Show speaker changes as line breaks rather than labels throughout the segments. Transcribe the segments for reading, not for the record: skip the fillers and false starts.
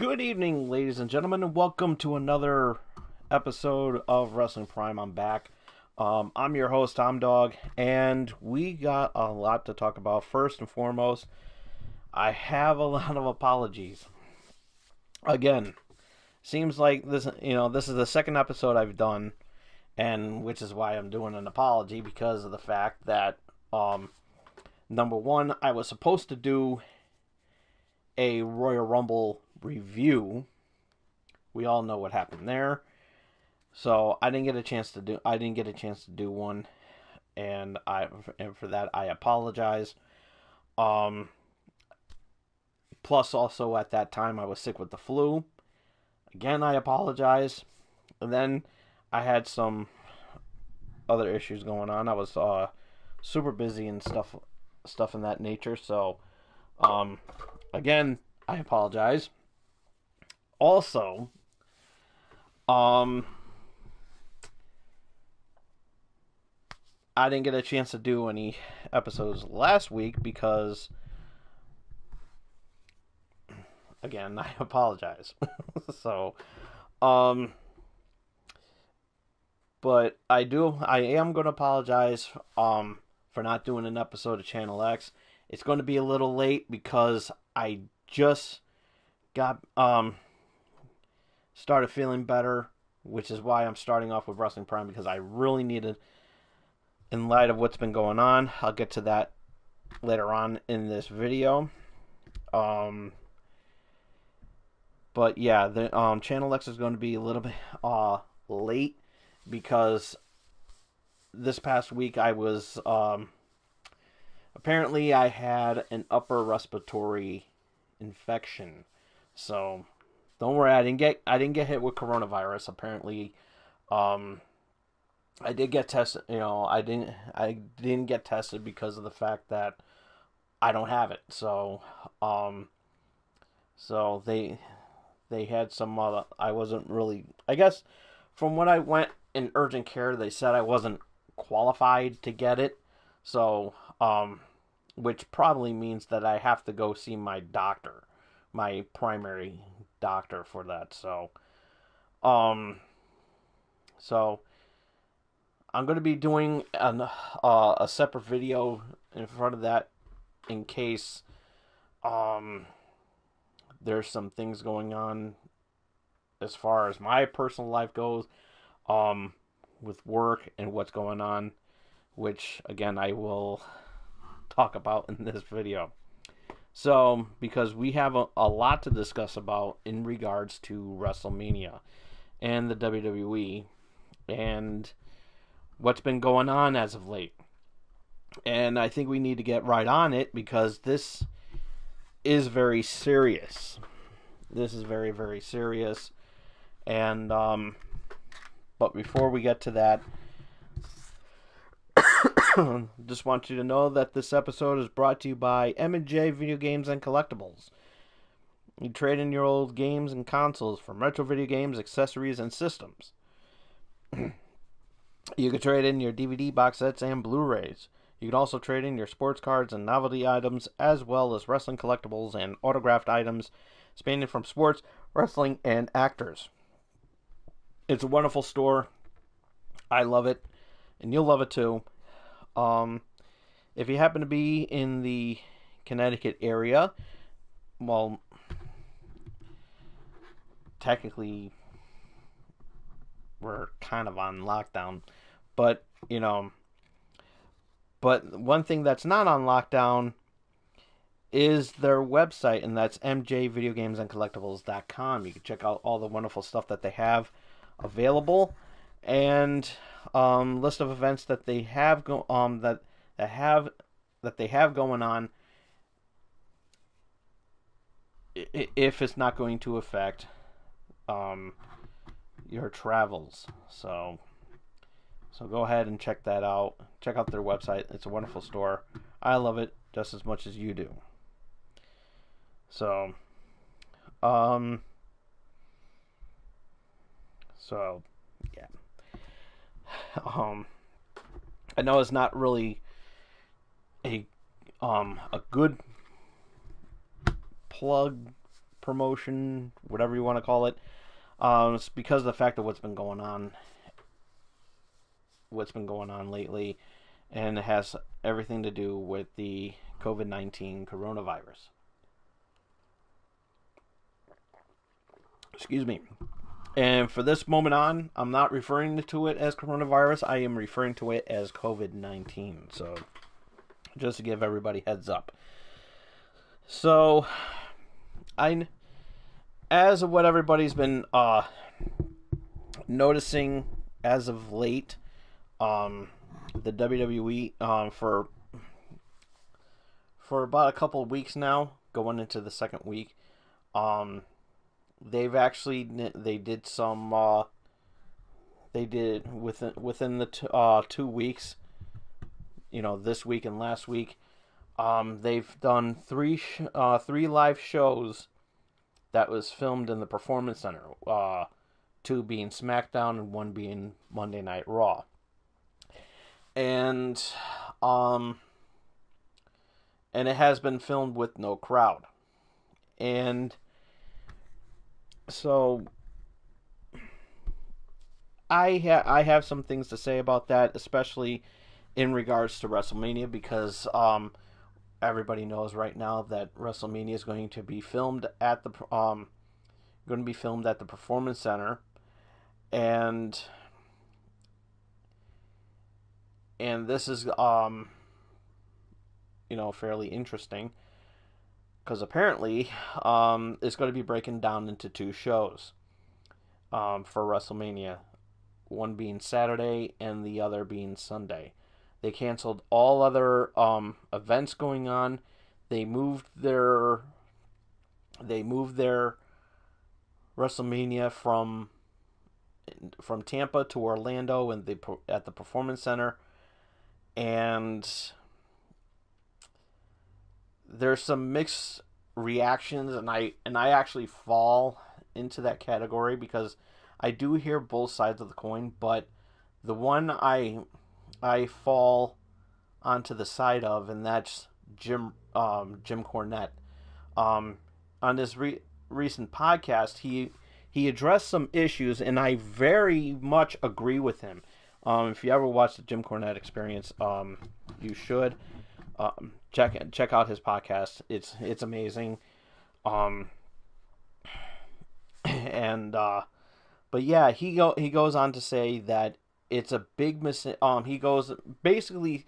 Good evening, ladies and gentlemen, and welcome to another episode of Wrestling Prime. I'm back. I'm your host, Tom Dog, and we got a lot to talk about. First and foremost, I have a lot of apologies. Again, seems like this is the second episode I've done, and which is why I'm doing an apology because of the fact that, number one, I was supposed to do a Royal Rumble review. We all know what happened there. So I didn't get a chance to do one, and for that I apologize. Plus also at that time I was sick with the flu. Again, I apologize. And then I had some other issues going on. I was super busy and stuff in that nature. So again, I apologize. Also, I didn't get a chance to do any episodes last week because, again, I apologize. So, but I am going to apologize, for not doing an episode of Channel X. It's going to be a little late because I just got, started feeling better, which is why I'm starting off with Wrestling Prime, because I really needed, in light of what's been going on. I'll get to that later on in this video. But yeah, the Channel X is going to be a little bit late because this past week I was apparently I had an upper respiratory infection. So don't worry, I didn't get hit with coronavirus. Apparently, I did get tested. I didn't get tested because of the fact that I don't have it. So, so they had some. I wasn't really. I guess from when I went in urgent care, they said I wasn't qualified to get it. So, which probably means that I have to go see my doctor, my primary doctor for that. So I'm going to be doing a separate video in front of that in case there's some things going on as far as my personal life goes, with work and what's going on, which again I will talk about in this video. So, because we have a lot to discuss about in regards to Wrestle Mania and the WWE and what's been going on as of late. And I think we need to get right on it because this is very serious. This is very, very serious. And, but before we get to that, just want you to know that this episode is brought to you by M&J Video Games and Collectibles. You trade in your old games and consoles for retro video games, accessories, and systems. You can trade in your DVD box sets and Blu-rays. You can also trade in your sports cards and novelty items, as well as wrestling collectibles and autographed items spanning from sports, wrestling, and actors. It's a wonderful store. I love it, and you'll love it too. If you happen to be in the Connecticut area, well, technically we're kind of on lockdown, but but one thing that's not on lockdown is their website, and that's mjvideogamesandcollectibles.com. You can check out all the wonderful stuff that they have available, and list of events that they have that they have going on, if it's not going to affect your travels. So go ahead and check that out. Check out their website. It's a wonderful store. I love it just as much as you do. So yeah. I know it's not really a good plug promotion, whatever you want to call it. It's because of the fact of what's been going on lately, and it has everything to do with the COVID-19 coronavirus. Excuse me. And for this moment on, I'm not referring to it as coronavirus. I am referring to it as COVID-19. So, just to give everybody heads up. So, as of what everybody's been noticing as of late, the WWE for about a couple of weeks now, going into the second week, they did within the 2 weeks, this week and last week, they've done three live shows that was filmed in the Performance Center, 2 being SmackDown and 1 being Monday Night Raw. And it has been filmed with no crowd. And so I have some things to say about that, especially in regards to Wrestle Mania, because everybody knows right now that Wrestle Mania is going to be filmed at the Performance Center, and this is fairly interesting, because apparently it's going to be breaking down into 2 shows for WrestleMania, one being Saturday and the other being Sunday. They canceled all other events going on. They moved their WrestleMania from Tampa to Orlando at the Performance Center, and there's some mixed reactions, and I actually fall into that category, because I do hear both sides of the coin, but the one I fall onto the side of, and that's Jim Cornette. On his recent podcast, he addressed some issues, and I very much agree with him. If you ever watched the Jim Cornette Experience, you should check out his podcast. It's amazing. But yeah, he goes on to say that it's a big mistake. He goes basically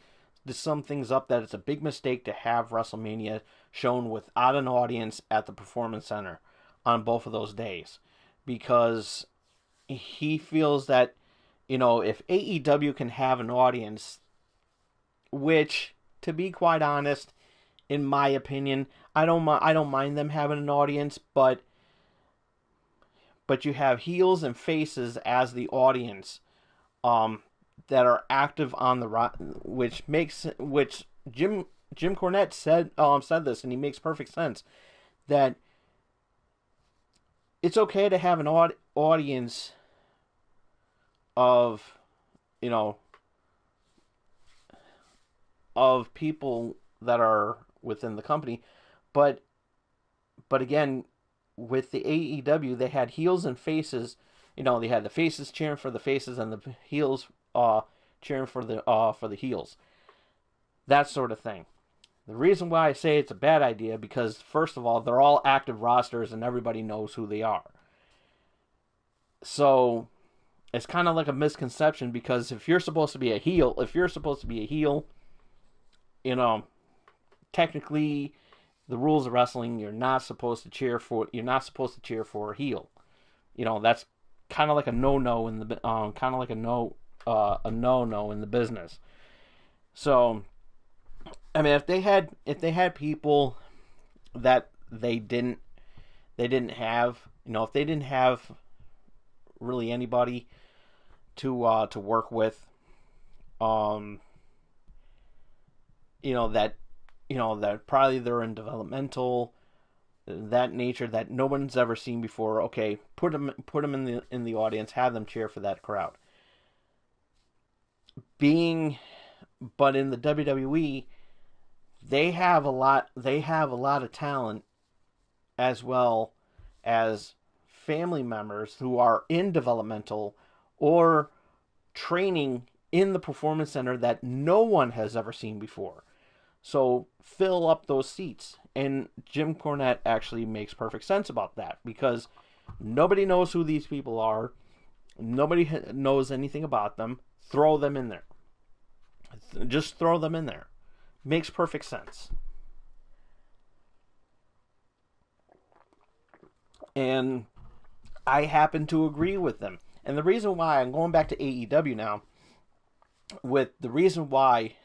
to sum things up, that it's a big mistake to have WrestleMania shown without an audience at the Performance Center on both of those days, because he feels that if AEW can have an audience, which, to be quite honest, in my opinion, I don't mind them having an audience, but you have heels and faces as the audience, that are active on the which Jim Cornette said this, and he makes perfect sense, that it's okay to have an audience of of people that are within the company, but again, with the AEW, they had heels and faces. They had the faces cheering for the faces and the heels cheering for the heels. That sort of thing. The reason why I say it's a bad idea, because first of all, they're all active rosters and everybody knows who they are. So it's kind of like a misconception, because if you're supposed to be a heel, technically, the rules of wrestling, you're not supposed to cheer for a heel. That's kind of like a no-no in the a no-no in the business. So, I mean, if they had people that they didn't have, if they didn't have really anybody to work with, that probably they're in developmental, that nature, that no one's ever seen before. Okay, put them in the audience, have them cheer for that crowd. But in the WWE, they have a lot of talent as well, as family members who are in developmental or training in the performance center that no one has ever seen before. So fill up those seats. And Jim Cornette actually makes perfect sense about that, because nobody knows who these people are. Nobody knows anything about them. Throw them in there. Just throw them in there. Makes perfect sense. And I happen to agree with them. And the reason why, I'm going back to AEW now, with the reason why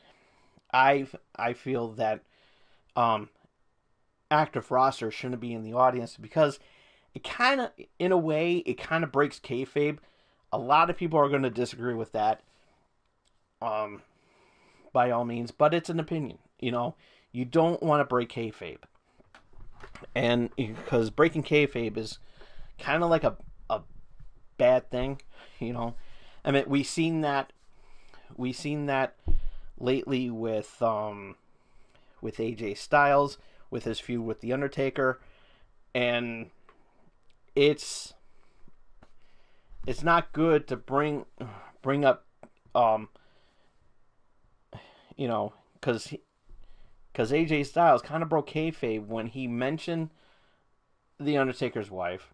I feel that active roster shouldn't be in the audience, because it kind of, in a way, it kind of breaks kayfabe. A lot of people are going to disagree with that, by all means, but it's an opinion. You don't want to break kayfabe, and because breaking kayfabe is kind of like a bad thing. I mean, we've seen that lately with AJ Styles, with his feud with The Undertaker, and it's not good to bring up, because AJ Styles kind of broke kayfabe when he mentioned The Undertaker's wife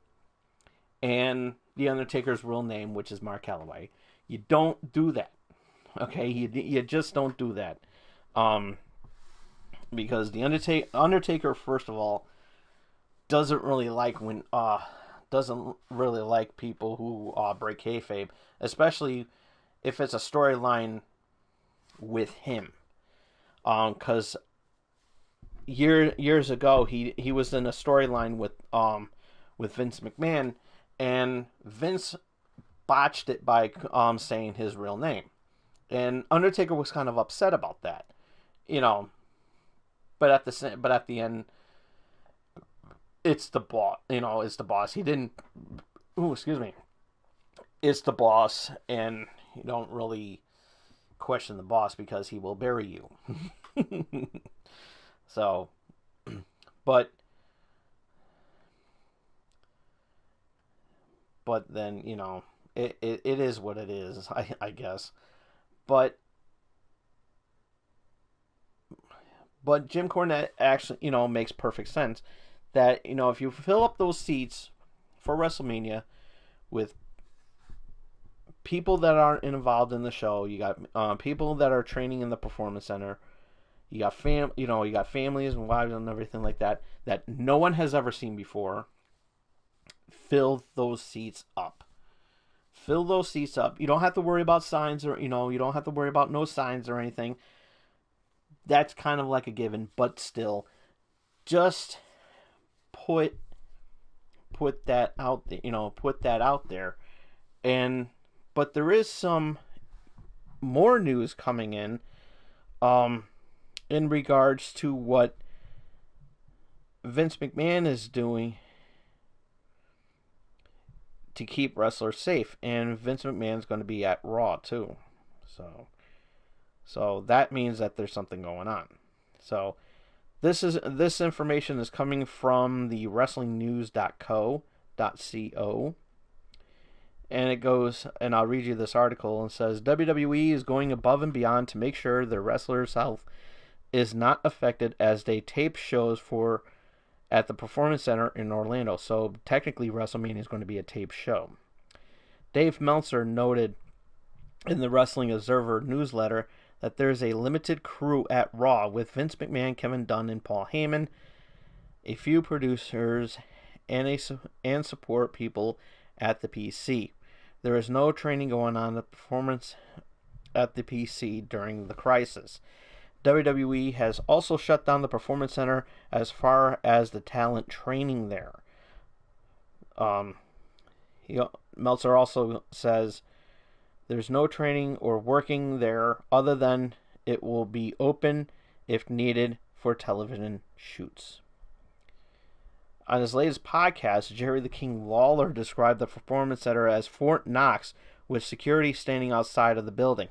and The Undertaker's real name, which is Mark Calloway. You don't do that, okay? You just don't do that, because the Undertaker, first of all, doesn't really like people who break kayfabe, especially if it's a storyline with him. Because years ago, he was in a storyline with Vince McMahon, and Vince botched it by saying his real name, and Undertaker was kind of upset about that, But at the end, it's the boss. It's the boss. He didn't. Ooh, excuse me. It's the boss, and you don't really question the boss, because he will bury you. So, but then, it is what it is, I guess. But Jim Cornette actually, makes perfect sense that, if you fill up those seats for WrestleMania with people that aren't involved in the show, you got people that are training in the performance center, you got you got families and wives and everything like that no one has ever seen before. Fill those seats up. Fill those seats up. You don't have to worry about signs, or you don't have to worry about no signs or anything. That's kind of like a given, but still, just put that out there. Put that out there. But there is some more news coming in regards to what Vince McMahon is doing to keep wrestlers safe, and Vince McMahon's going to be at Raw too. So that means that there's something going on. So this information is coming from the WrestlingNews.co. And it goes, and I'll read you this article, and says, WWE is going above and beyond to make sure their wrestlers' health is not affected as they tape shows at the Performance Center in Orlando. So technically, WrestleMania is going to be a tape show. Dave Meltzer noted in the Wrestling Observer newsletter that there's a limited crew at Raw with Vince McMahon, Kevin Dunn, and Paul Heyman, a few producers, and support people at the PC. There is no training going on the performance at the PC during the crisis. WWE has also shut down the Performance Center as far as the talent training there. Meltzer also says there's no training or working there other than it will be open if needed for television shoots. On his latest podcast, Jerry the King Lawler described the Performance Center as Fort Knox with security standing outside of the building.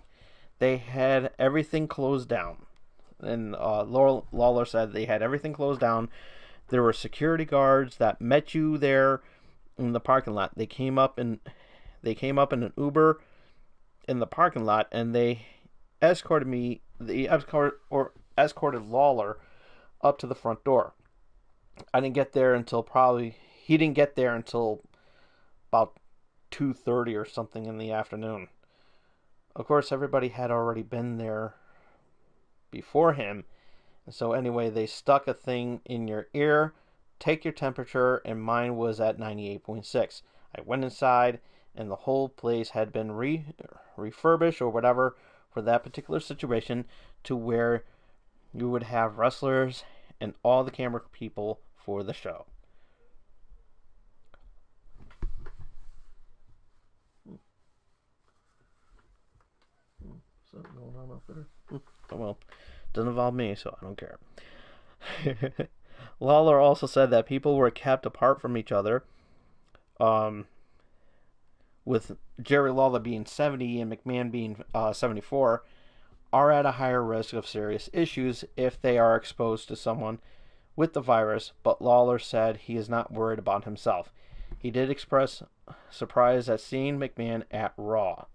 They had everything closed down. And Lawler said they had everything closed down. There were security guards that met you there in the parking lot. They came up in an Uber in the parking lot, and they escorted me. Escorted Lawler up to the front door. I didn't get there until he didn't get there until about 2:30 or something in the afternoon. Of course, everybody had already been there before him. So anyway, they stuck a thing in your ear, take your temperature, and mine was at 98.6. I went inside, and the whole place had been refurbished or whatever for that particular situation, to where you would have wrestlers and all the camera people for the show. Something going on up there? Oh well, doesn't involve me, so I don't care. Lawler also said that people were kept apart from each other, with Jerry Lawler being 70 and McMahon being 74, are at a higher risk of serious issues if they are exposed to someone with the virus, but Lawler said he is not worried about himself. He did express surprise at seeing McMahon at Raw.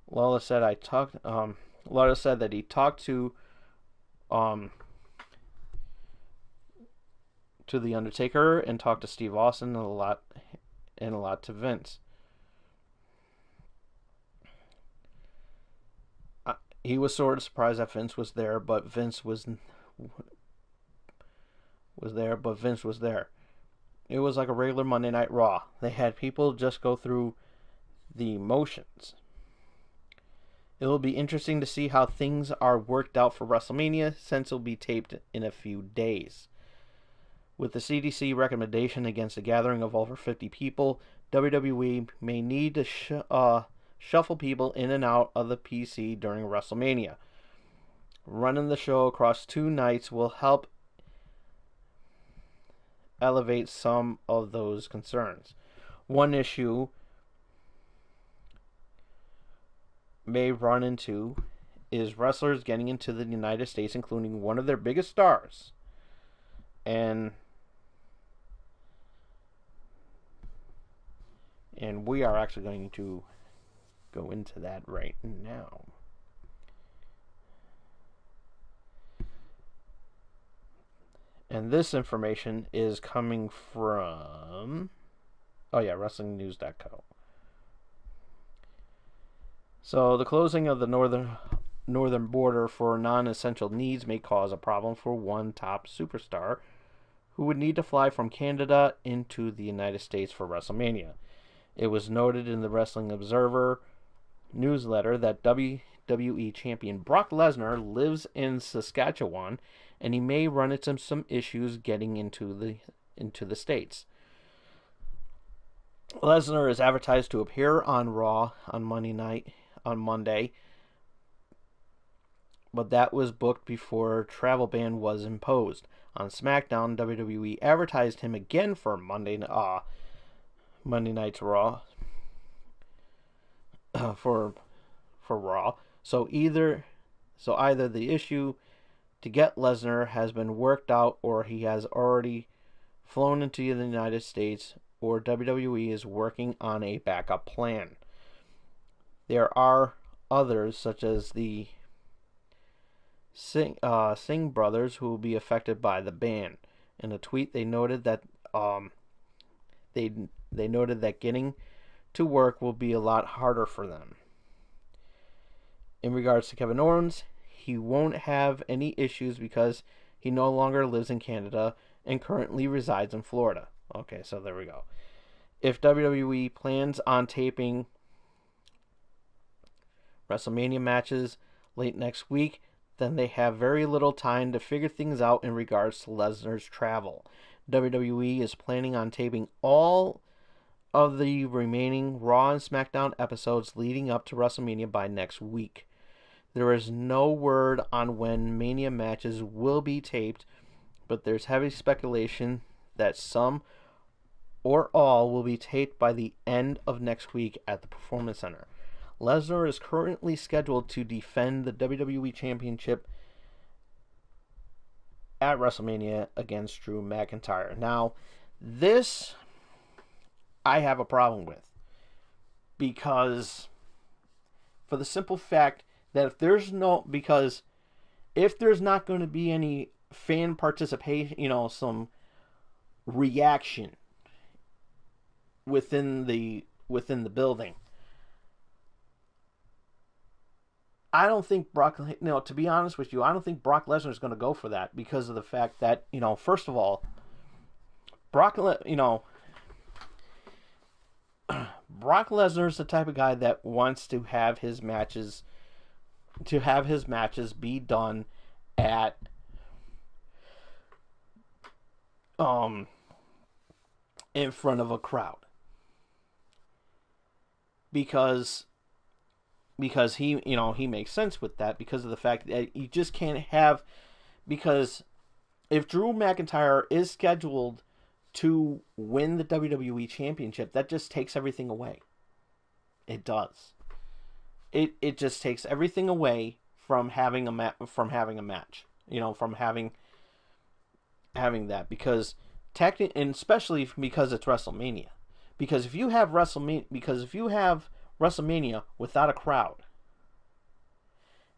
Lawler said that he talked to the Undertaker and talked to Steve Austin and a lot to Vince. He was sort of surprised that Vince was there, but Vince was there. It was like a regular Monday Night Raw. They had people just go through the motions. It will be interesting to see how things are worked out for WrestleMania, since it will be taped in a few days. With the CDC recommendation against a gathering of over 50 people, WWE may need to shuffle people in and out of the PC during WrestleMania. Running the show across 2 nights will help elevate some of those concerns. One issue may run into is wrestlers getting into the United States, including one of their biggest stars. And we are actually going to go into that right now. And this information is coming from WrestlingNews.co. So the closing of the northern border for non-essential needs may cause a problem for one top superstar who would need to fly from Canada into the United States for WrestleMania. It was noted in the Wrestling Observer newsletter that WWE champion Brock Lesnar lives in Saskatchewan, and he may run into some issues getting into the States. Lesnar is advertised to appear on Raw on Monday, but that was booked before travel ban was imposed. On SmackDown, WWE advertised him again for Monday Night's Raw for Raw. So either the issue to get Lesnar has been worked out, or he has already flown into the United States, or WWE is working on a backup plan. There are others, such as the Singh brothers, who will be affected by the ban. In a tweet, they noted that getting to work will be a lot harder for them. In regards to Kevin Owens, he won't have any issues because he no longer lives in Canada and currently resides in Florida. Okay, so there we go. If WWE plans on taping WrestleMania matches late next week, then they have very little time to figure things out in regards to Lesnar's travel. WWE is planning on taping all of the remaining Raw and SmackDown episodes leading up to WrestleMania by next week. There is no word on when Mania matches will be taped, but there's heavy speculation that some or all will be taped by the end of next week at the Performance Center. Lesnar is currently scheduled to defend the WWE Championship at WrestleMania against Drew McIntyre. Now, this I have a problem with, because for the simple fact that if there's not going to be any fan participation, some reaction within the building, I don't think to be honest with you, I don't think Brock Lesnar is going to go for that, because of the fact that, first of all, Brock Lesnar is the type of guy that wants to have his matches be done at in front of a crowd, because he makes sense with that, because of the fact that you just can't have, because if Drew McIntyre is scheduled to win the WWE Championship, that just takes everything away. It does. It just takes everything away from having a match, from having that, because technically, and especially because it's WrestleMania, because if you have WrestleMania without a crowd,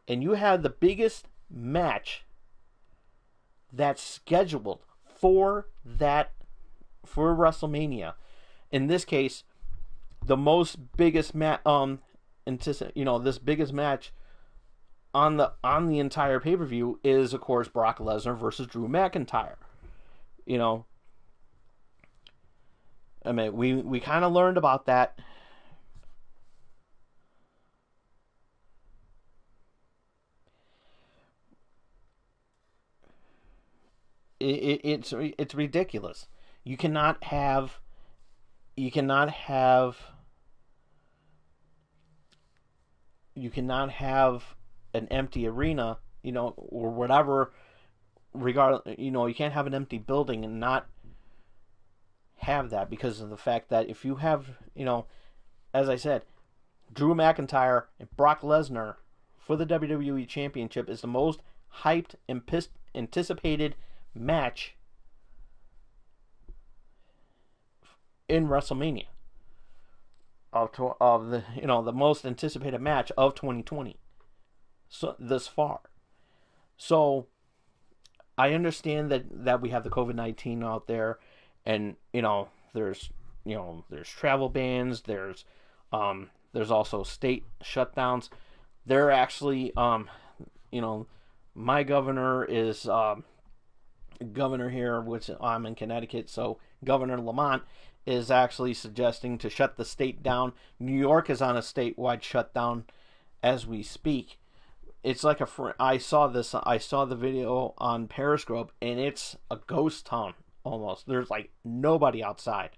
and you have the biggest match that's scheduled for WrestleMania, in this case, the biggest match on the entire pay-per-view is, of course, Brock Lesnar versus Drew McIntyre. I mean, we kind of learned about that. It's ridiculous. You cannot have an empty arena, or whatever. You can't have an empty building and not have that, because of the fact that if you have, as I said, Drew McIntyre and Brock Lesnar for the WWE Championship is the most hyped and anticipated match in WrestleMania of the most anticipated match of 2020 thus far. So I understand that we have the COVID-19 out there, and there's travel bans, there's also state shutdowns. They're actually my governor is governor here, which I'm in Connecticut, so Governor Lamont is actually suggesting to shut the state down. New York is on a statewide shutdown as we speak. It's like I saw the video on Periscope, and it's a ghost town almost. There's like nobody outside,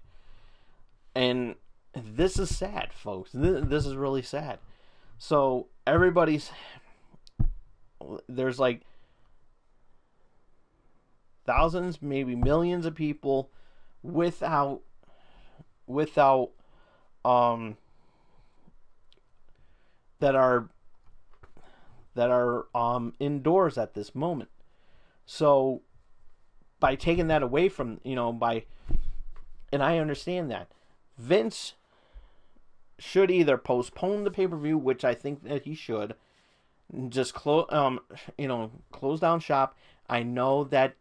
and this is sad, folks. This is really sad. So there's like thousands, maybe millions of people without that are indoors at this moment. So by taking that away from, and I understand that Vince should either postpone the pay-per-view, which I think that he should, just close down shop. I know that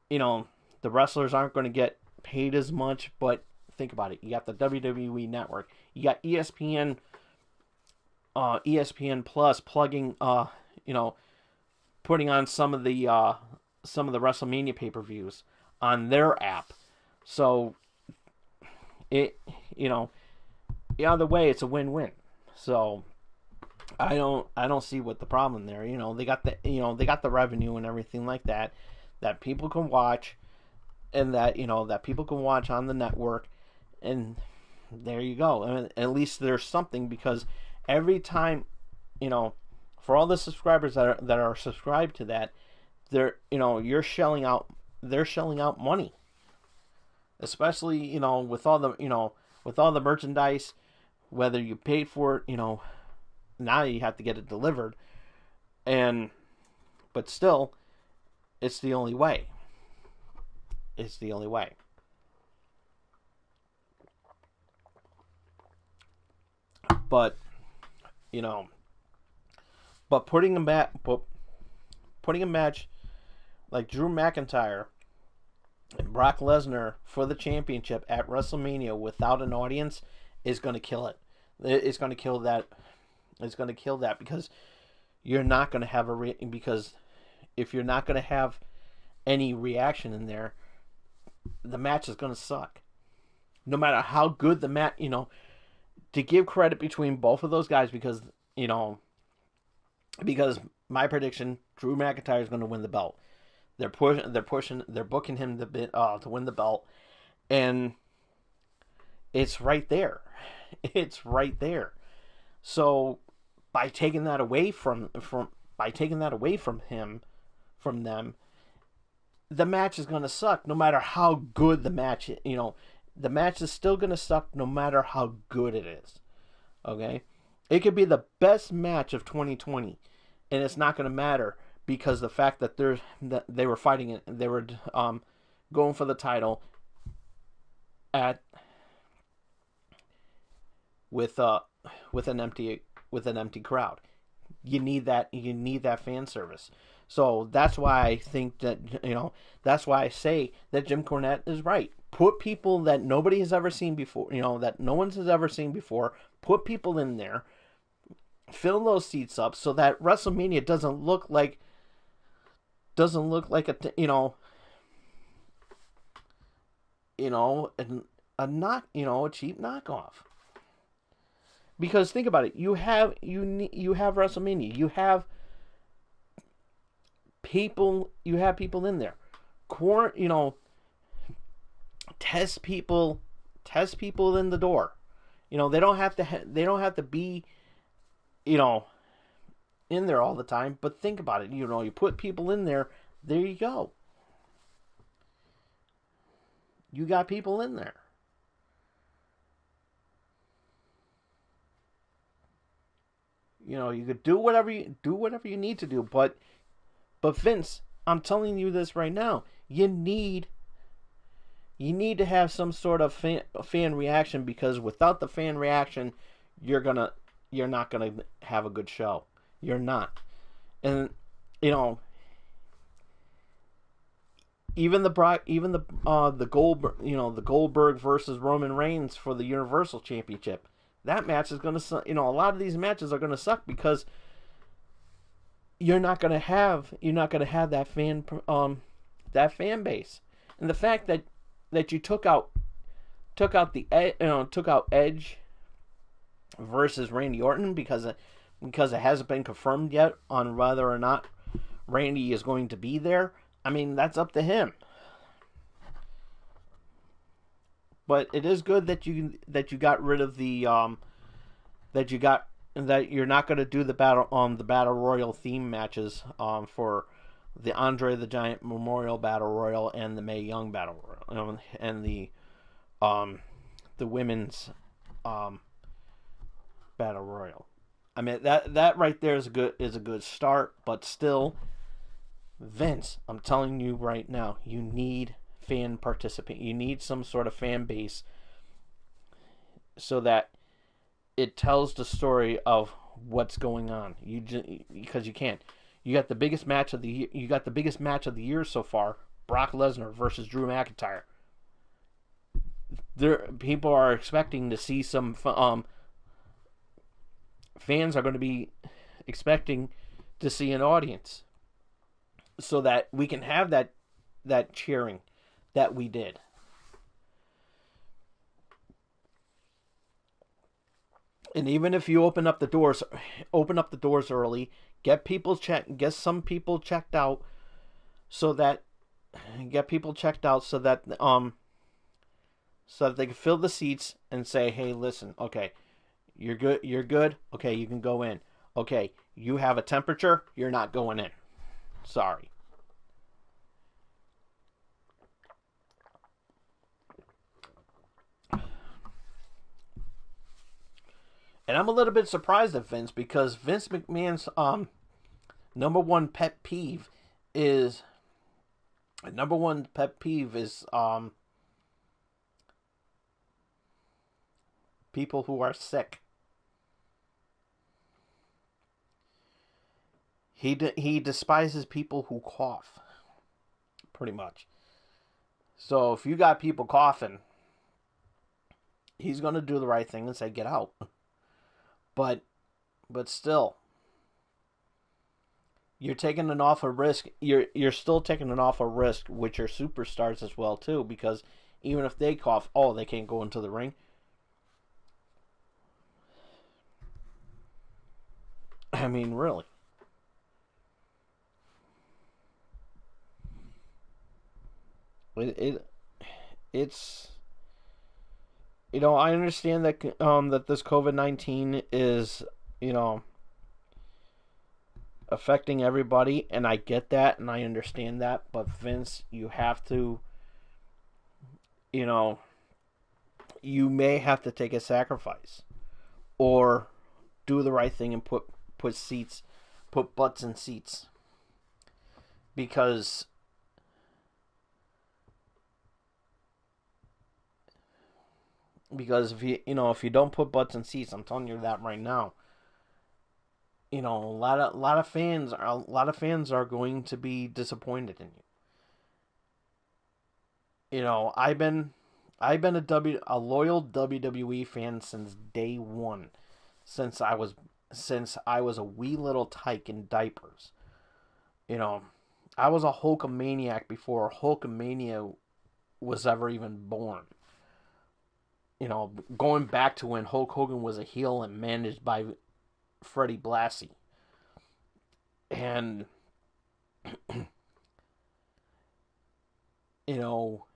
the wrestlers aren't going to get paid as much, but think about it. You got the WWE Network. You got ESPN Plus plugging, putting on some of the WrestleMania pay-per-views on their app. So either way, it's a win-win. So I don't see what the problem there. They got the revenue and everything like that people can watch, and that people can watch on the network, and there you go. I mean, at least there's something, because every time, for all the subscribers that are subscribed to that, they're shelling out money, especially with all the merchandise, whether you paid for it, now you have to get it delivered, but still, It's the only way. It's the only way. But, you know, but putting a match like Drew McIntyre and Brock Lesnar for the championship at Wrestle Mania without an audience is going to kill it. It's going to kill that. It's going to kill that because you're not going to have because if you're not going to have any reaction in there, the match is going to suck. No matter how good the match, to give credit between both of those guys because my prediction, Drew McIntyre is going to win the belt. They're booking him to win the belt, and it's right there. It's right there. So by taking that away from them, the match is going to suck. No matter how good the match, the match is still going to suck. No matter how good it is. Okay, it could be the best match of 2020, and it's not going to matter because the fact that they were fighting it, they were going for the title with an empty crowd. You need that fan service. So that's why I think that that's why I say that Jim Cornette is right. Put people that nobody has ever seen before, that no one has ever seen before. Put people in there, fill those seats up so that WrestleMania doesn't look like a cheap knockoff. Because think about it, you have WrestleMania, you have people in there, test people in the door. They don't have to be in there all the time. But think about it, you put people in there. There you go. You got people in there. You could do whatever you need to do, but Vince, I'm telling you this right now. You need to have some sort of fan reaction, because without the fan reaction, you're not gonna have a good show. You're not, and even the Goldberg versus Roman Reigns for the Universal Championship. That match is gonna suck. A lot of these matches are gonna suck because you're not gonna have that fan base, and the fact that you took out Edge versus Randy Orton because it hasn't been confirmed yet on whether or not Randy is going to be there. I mean, that's up to him. But it is good that you got rid of the that you're not going to do the battle royal theme matches for the Andre the Giant Memorial Battle Royal and the Mae Young Battle Royal, and the women's Battle Royal. I mean, that right there is a good start, but still, Vince, I'm telling you right now, you need fan participant. You need some sort of fan base so that it tells the story of what's going on. Because you can't. You got the biggest match of the year. You got the biggest match of the year so far: Brock Lesnar versus Drew McIntyre. People are expecting to see some. Fans are going to be expecting to see an audience, so that we can have that cheering that we did. And even if you open up the doors early, get some people checked out, so that they can fill the seats and say, hey, listen, okay, you're good, okay, you can go in. Okay, you have a temperature, you're not going in. Sorry. And I'm a little bit surprised at Vince, because Vince McMahon's number one pet peeve is My number one pet peeve is people who are sick. He despises people who cough, pretty much. So if you got people coughing, he's gonna do the right thing and say get out. But still, you're taking an awful risk. You're still taking an awful risk with your superstars as well too, because even if they cough, oh, they can't go into the ring. I mean, really. It it's I understand that that this COVID-19 is you know affecting everybody, and I get that and I understand that, but Vince, you have to you know you may have to take a sacrifice or do the right thing and put butts in seats, because if you don't put butts in seats, I'm telling you that right now, a lot of fans are going to be disappointed in you. I've been a loyal WWE fan since day one, since I was a wee little tyke in diapers. You know, I was a Hulkamaniac before Hulkamania was ever even born. Going back to when Hulk Hogan was a heel and managed by Freddie Blassie. And, you know,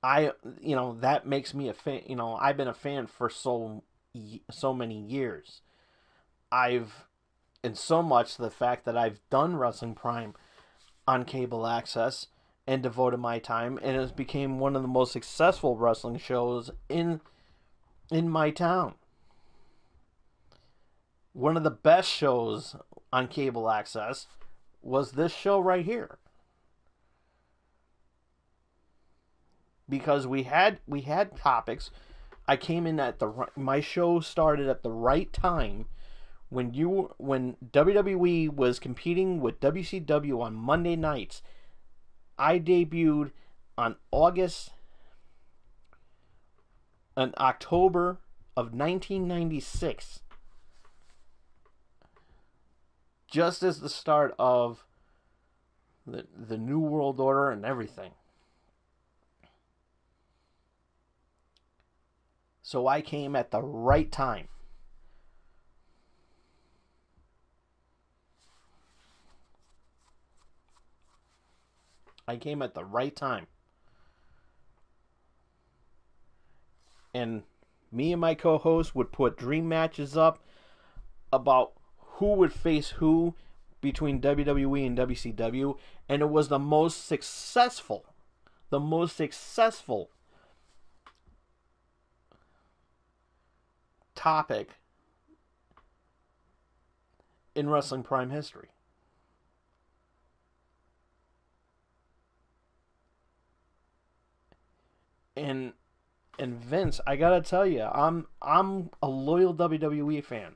that makes me a fan. I've been a fan for so many years. I've, and so much the fact that I've done Wrestling Prime on cable access and devoted my time, and it became one of the most successful wrestling shows in my town. One of the best shows on cable access was this show right here, because we had topics. I came in my show started at the right time when WWE was competing with WCW on Monday nights. I debuted on October of 1996, just as the start of the New World Order and everything. So I came at the right time. I came at the right time. And me and my co-host would put dream matches up about who would face who between WWE and WCW, and it was the most successful topic in Wrestling Prime history. And Vince, I gotta tell you, I'm a loyal WWE fan.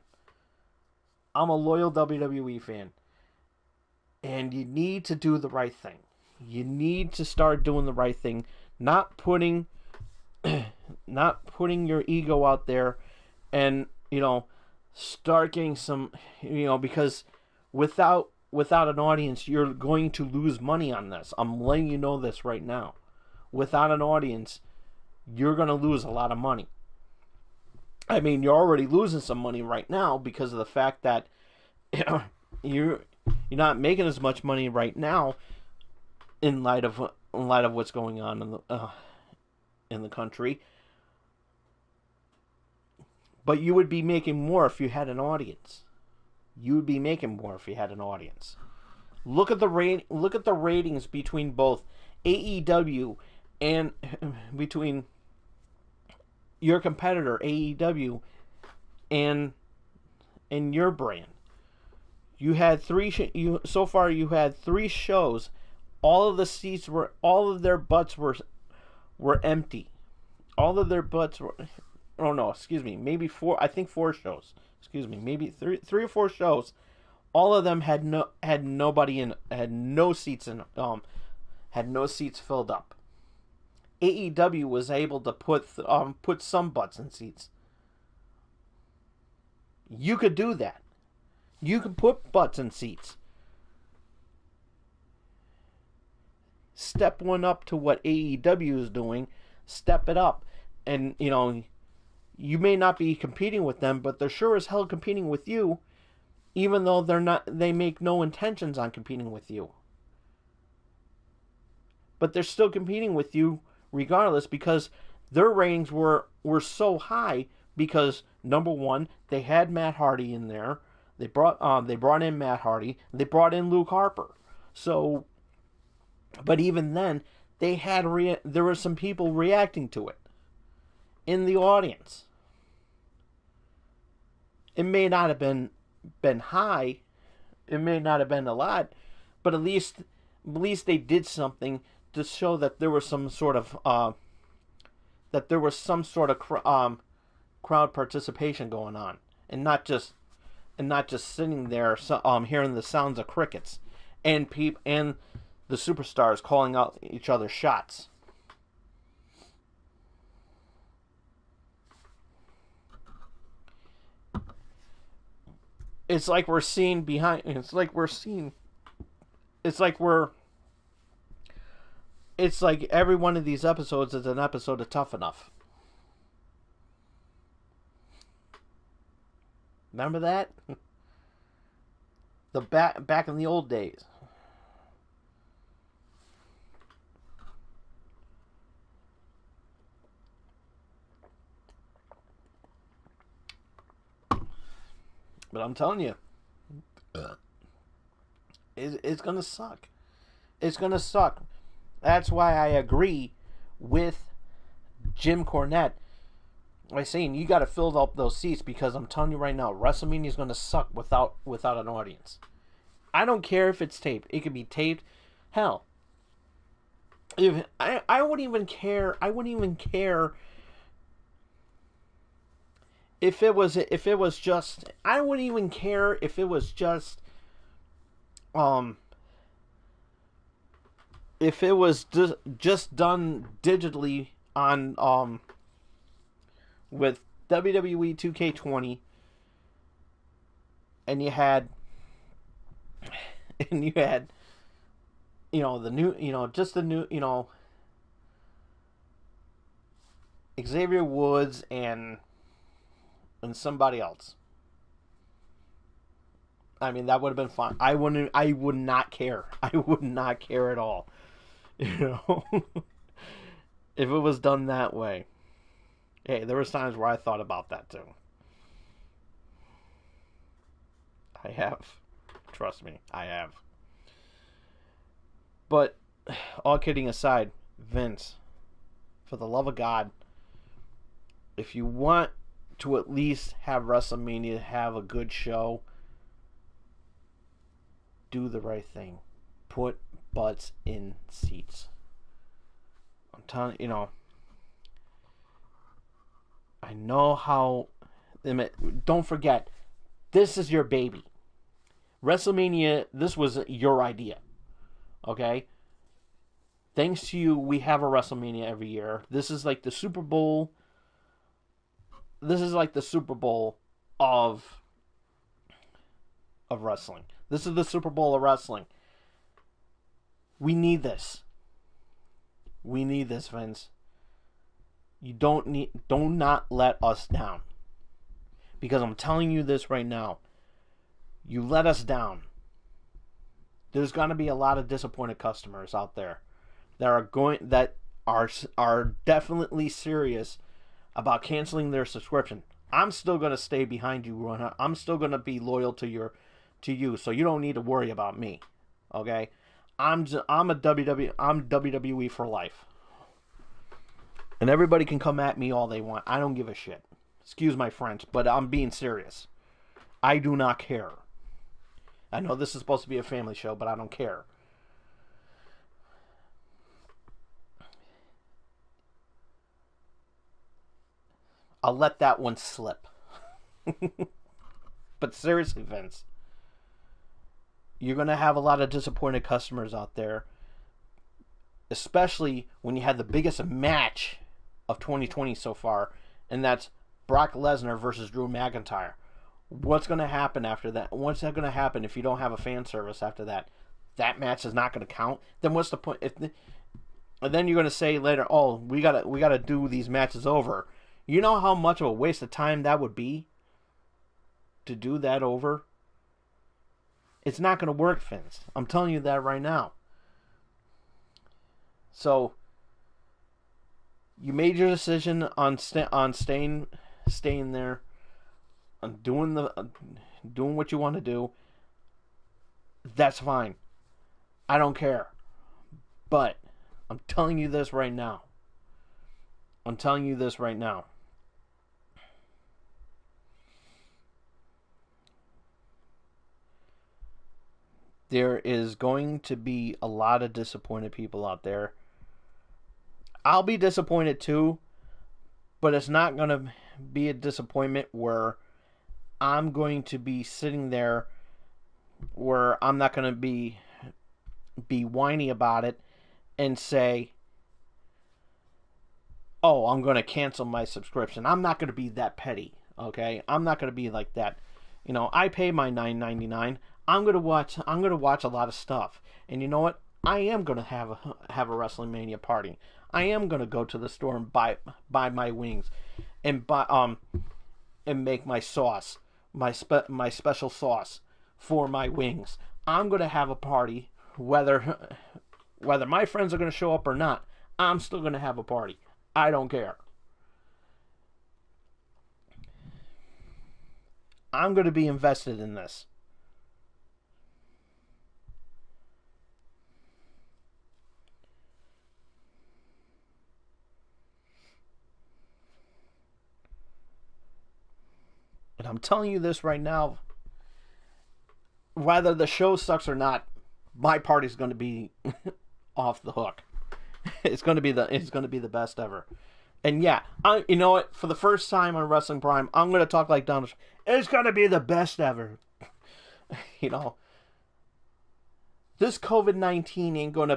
I'm a loyal WWE fan. And you need to do the right thing. You need to start doing the right thing, not putting your ego out there, and start getting some, because without an audience, you're going to lose money on this. I'm letting you know this right now. Without an audience, you're going to lose a lot of money. I mean, you're already losing some money right now because of the fact that you're not making as much money right now in light of what's going on in the country. But you would be making more if you had an audience. You would be making more if you had an audience. Look at the ratings between both AEW and between your competitor AEW and your brand. You had three shows all of their butts were empty. All of their butts were, oh no, excuse me, maybe four, I think 4 shows. Excuse me, maybe three or 4 shows. All of them had nobody in, had no seats in, had no seats filled up. AEW was able to put some butts in seats. You could do that. You could put butts in seats. Step one up to what AEW is doing. Step it up. And, you may not be competing with them, but they're sure as hell competing with you, even though they make no intentions on competing with you. But they're still competing with you regardless, because their ratings were so high because, number one, they had Matt Hardy in there. They brought in Matt Hardy. They brought in Luke Harper. So, but even then, there were some people reacting to it in the audience. It may not have been high. It may not have been a lot, but at least they did something to show that there was some sort of crowd participation going on, and not just sitting there hearing the sounds of crickets and the superstars calling out each other's shots. It's like we're seeing behind. It's like every one of these episodes is an episode of Tough Enough. Remember that? The back in the old days. But I'm telling you, it's going to suck. It's going to suck. That's why I agree with Jim Cornette by saying you got to fill up those seats, because I'm telling you right now, WrestleMania is going to suck without an audience. I don't care if it's taped. It could be taped. Hell, if I wouldn't even care. I wouldn't even care if it was just. I wouldn't even care if it was just. If it was just done digitally on with WWE 2K20, and you had the new just the new Xavier Woods and somebody else. I mean, that would have been fine. I would not care. I would not care at all. If it was done that way. Hey, there was times where I thought about that too. I have. Trust me, I have. But, all kidding aside, Vince, for the love of God, if you want to at least have WrestleMania have a good show, do the right thing. Put butts in seats. I'm telling I know how. Don't forget, this is your baby. WrestleMania, this was your idea. Okay? Thanks to you, we have a WrestleMania every year. This is like the Super Bowl. This is like the Super Bowl of wrestling. This is the Super Bowl of wrestling. We need this. We need this, Vince. You do not let us down. Because I'm telling you this right now. You let us down. There's going to be a lot of disappointed customers out there that are definitely serious about canceling their subscription. I'm still going to stay behind you, Ron. I'm still going to be loyal to you, so you don't need to worry about me. Okay? I'm WWE for life. And everybody can come at me all they want. I don't give a shit. Excuse my French, but I'm being serious. I do not care. I know this is supposed to be a family show, but I don't care. I'll let that one slip. But seriously, Vince, you're going to have a lot of disappointed customers out there, especially when you had the biggest match of 2020 so far, and that's Brock Lesnar versus Drew McIntyre. What's going to happen after that? What's that going to happen if you don't have a fan service after that? That match is not going to count. Then what's the point? And then you're going to say later, "Oh, we gotta do these matches over." You know how much of a waste of time that would be to do that over? It's not going to work, Vince. I'm telling you that right now. So you made your decision on staying there, on doing what you want to do. That's fine. I don't care. But I'm telling you this right now. There is going to be a lot of disappointed people out there. I'll be disappointed too, but it's not going to be a disappointment where I'm going to be sitting there where I'm not going to be whiny about it and say, "Oh, I'm going to cancel my subscription." I'm not going to be that petty, okay? I'm not going to be like that. You know, I pay my $9.99. I'm going to watch a lot of stuff. And you know what? I am going to have a Wrestling Mania party. I am going to go to the store and buy my wings and and make my sauce, my special sauce for my wings. I'm going to have a party whether my friends are going to show up or not. I'm still going to have a party. I don't care. I'm going to be invested in this. And I'm telling you this right now, whether the show sucks or not, my party's going to be off the hook. It's going to be the best ever. And yeah, you know what? For the first time on Wrestling Prime, I'm going to talk like Donald. It's going to be the best ever. You know, this COVID-19 ain't going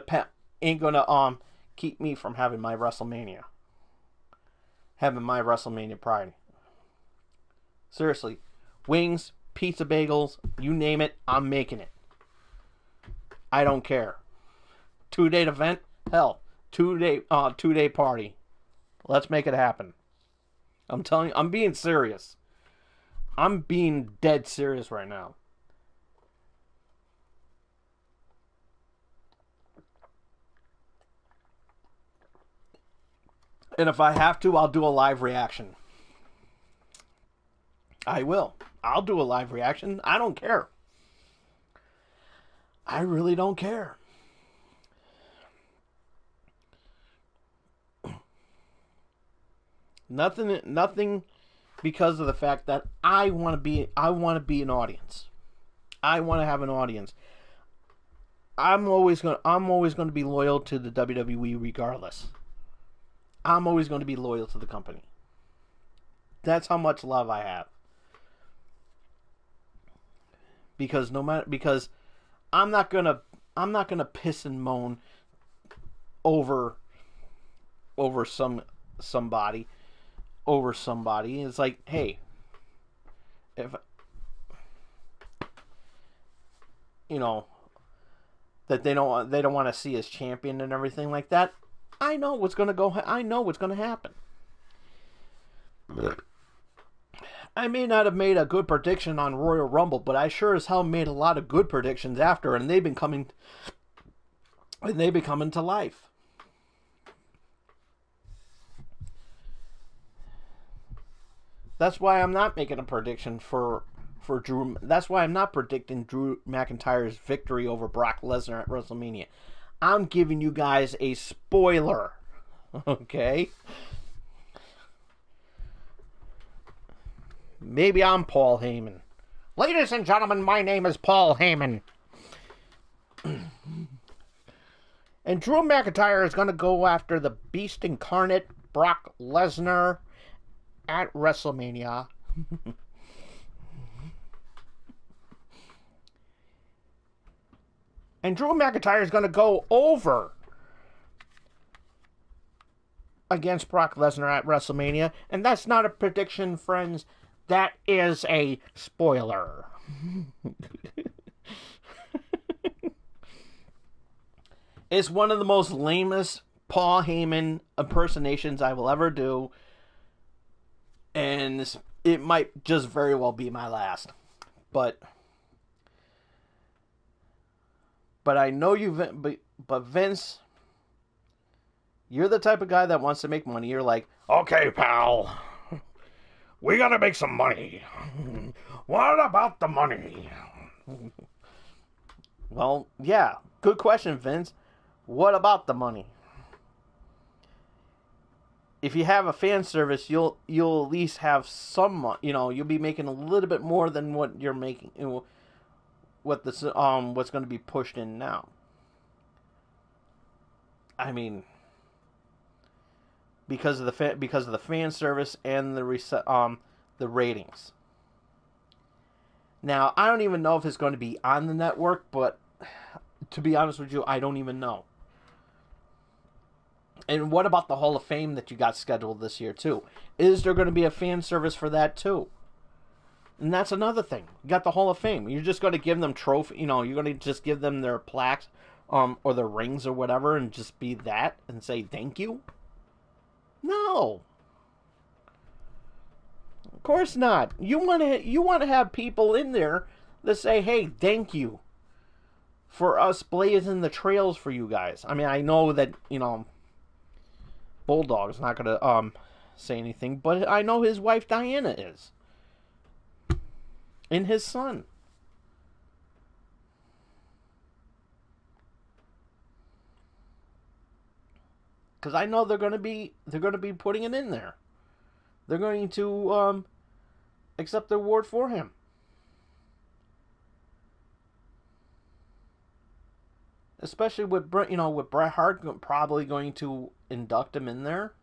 to keep me from having my WrestleMania party. Seriously, wings, pizza bagels, you name it, I'm making it. I don't care. 2-day event, hell, 2-day party. Let's make it happen. I'm telling you, I'm being serious. I'm being dead serious right now. And if I have to, I'll do a live reaction. I will. I'll do a live reaction. I don't care. I really don't care. Nothing because of the fact that I want to be an audience. I want to have an audience. I'm always going to be loyal to the WWE regardless. I'm always going to be loyal to the company. That's how much love I have. Because I'm not gonna piss and moan over somebody. It's like, hey, if you know that they don't want to see us champion and everything like that. I know what's gonna happen. I may not have made a good prediction on Royal Rumble, but I sure as hell made a lot of good predictions after, and they've been coming to life. That's why I'm not making a prediction for Drew. That's why I'm not predicting Drew McIntyre's victory over Brock Lesnar at WrestleMania. I'm giving you guys a spoiler, okay? Maybe I'm Paul Heyman. Ladies and gentlemen, my name is Paul Heyman. And Drew McIntyre is going to go after the Beast Incarnate, Brock Lesnar, at Wrestle Mania. And Drew McIntyre is going to go over against Brock Lesnar at WrestleMania. And that's not a prediction, friends. That is a spoiler. It's one of the most lamest Paul Heyman impersonations I will ever do. And it might just very well be my last. But I know you, but Vince, you're the type of guy that wants to make money. You're like, okay, pal, we gotta make some money. What about the money? Well, yeah, good question, Vince. What about the money? If you have a fan service, you'll at least have some. You'll be making a little bit more than what you're making. What this what's going to be pushed in now. I mean, because of the fan service and the ratings. Now, I don't even know if it's going to be on the network, but to be honest with you, I don't even know. And what about the Hall of Fame that you got scheduled this year, too? Is there going to be a fan service for that, too? And that's another thing. You got the Hall of Fame. You're just going to give them trophy. You're going to just give them their plaques or their rings or whatever and just be that and say thank you? No. Of course not. You want to have people in there that say, hey, thank you for us blazing the trails for you guys. I mean, I know that, Bulldog's not going to say anything, but I know his wife Diana is. And his son. Because I know they're going to be putting it in there. They're going to accept the award for him. Especially with with Bret Hart probably going to induct him in there.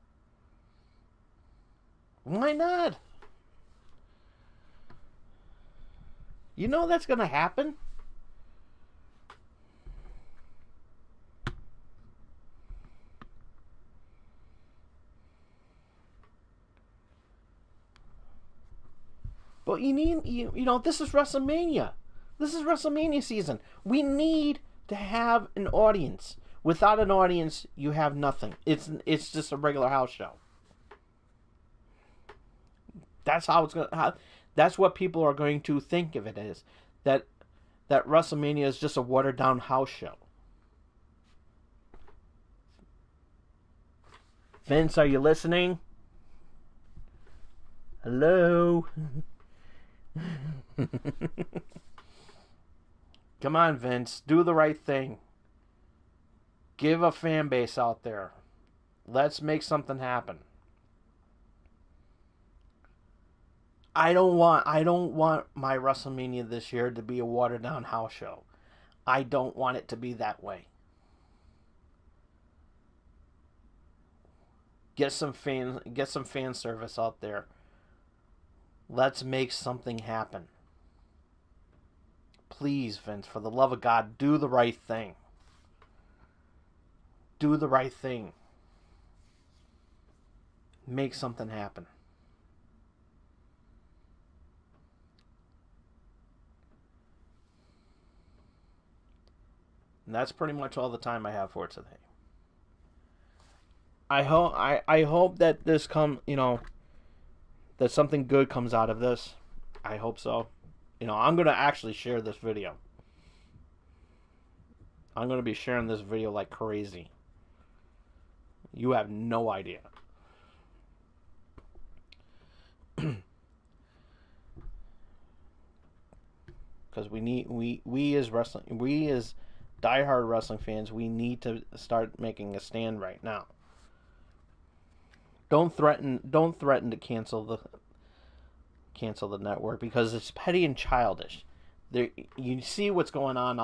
Why not? You know that's going to happen. But this is WrestleMania. This is WrestleMania season. We need to have an audience. Without an audience, you have nothing. It's just a regular house show. That's how it's gonna. That's what people are going to think of it as. That WrestleMania is just a watered down house show. Vince, are you listening? Hello. Come on, Vince. Do the right thing. Give a fan base out there. Let's make something happen. I don't want my WrestleMania this year to be a watered down house show. I don't want it to be that way. Get some fan service out there. Let's make something happen. Please, Vince, for the love of God, do the right thing. Do the right thing. Make something happen. And that's pretty much all the time I have for today. I hope that this that something good comes out of this. I hope so. I'm going to actually share this video. I'm going to be sharing this video like crazy. You have no idea. Because we as diehard wrestling fans, we need to start making a stand right now. Don't threaten to cancel the network because it's petty and childish. You see what's going on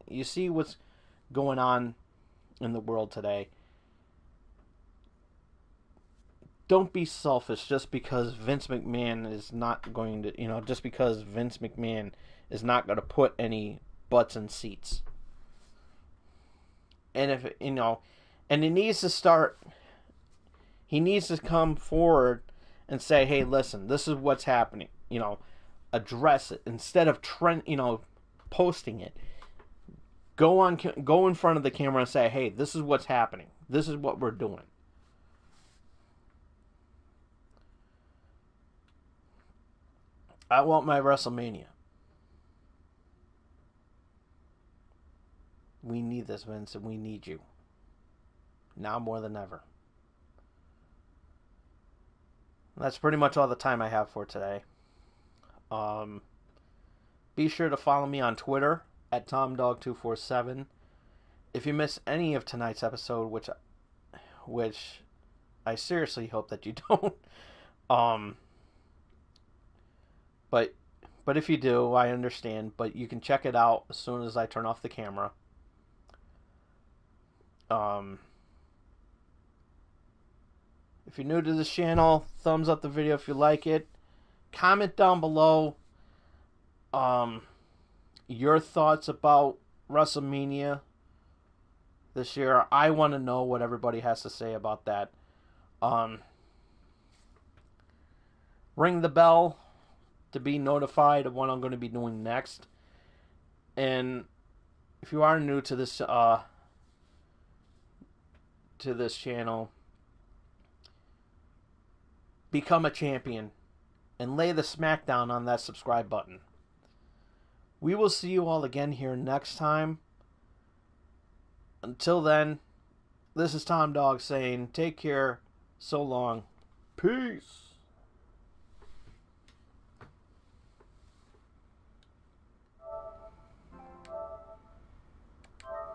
you see what's going on in the world today. don't be selfish just because Vince McMahon is not going to, just because Vince McMahon is not going to put any butts in seats. And if, and he needs to come forward and say, hey, listen, this is what's happening. Address it instead of posting it. Go in front of the camera and say, hey, this is what's happening. This is what we're doing. I want my Wrestle Mania. We need this, Vince, and we need you. Now more than ever. That's pretty much all the time I have for today. Be sure to follow me on Twitter at TomDog247. If you miss any of tonight's episode, which I seriously hope that you don't, but if you do, I understand. But you can check it out as soon as I turn off the camera. If you're new to this channel, thumbs up the video if you like it. Comment down below your thoughts about Wrestle Mania this year. I want to know what everybody has to say about that. Ring the bell to be notified of what I'm going to be doing next. And if you are new to this channel, become a champion and lay the smackdown on that subscribe button. We will see you all again here next time. Until then, this is Tom Dog saying take care, so long, peace.